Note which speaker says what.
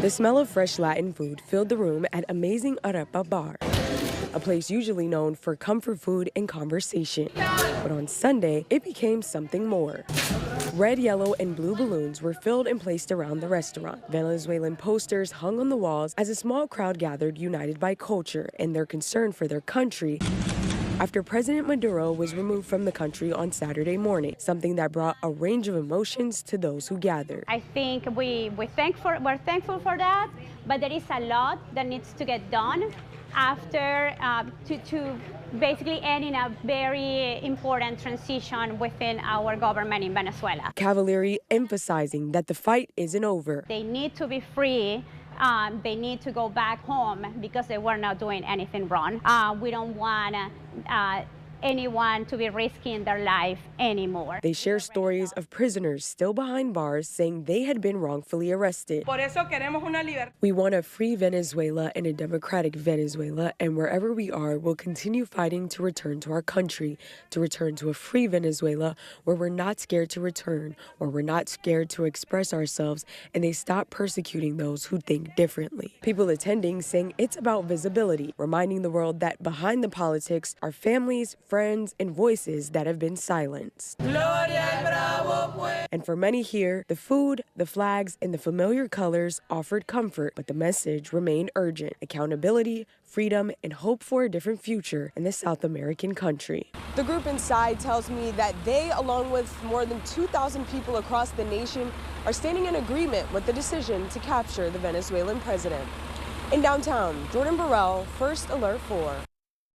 Speaker 1: The smell of fresh Latin food filled the room at Amaizing Arepa Bar, a place usually known for comfort food and conversation. But on Sunday, it became something more. Red, yellow, and blue balloons were filled and placed around the restaurant. Venezuelan posters hung on the walls as a small crowd gathered, united by culture and their concern for their country after President Maduro was removed from the country on Saturday morning, something that brought a range of emotions to those who gathered.
Speaker 2: I think we're thankful for that, but there is a lot that needs to get done after to basically ending a very important transition within our government in Venezuela.
Speaker 1: Cavalieri emphasizing that the fight isn't over.
Speaker 2: They need to be free. They need to go back home because they were not doing anything wrong. We don't want anyone to be risking their life anymore.
Speaker 1: They share stories of prisoners still behind bars saying they had been wrongfully arrested. We want a free Venezuela and a democratic Venezuela, and wherever we are, we'll continue fighting to return to our country, to return to a free Venezuela where we're not scared to return, where we're not scared to express ourselves, and they stop persecuting those who think differently. People attending saying it's about visibility, reminding the world that behind the politics are families, friends, and voices that have been silenced. And for many here, the food, the flags, and the familiar colors offered comfort, but the message remained urgent: accountability, freedom, and hope for a different future in the South American country. The group inside tells me that they, along with more than 2,000 people across the nation, are standing in agreement with the decision to capture the Venezuelan president. In downtown, Jordan Burrell, First Alert 4.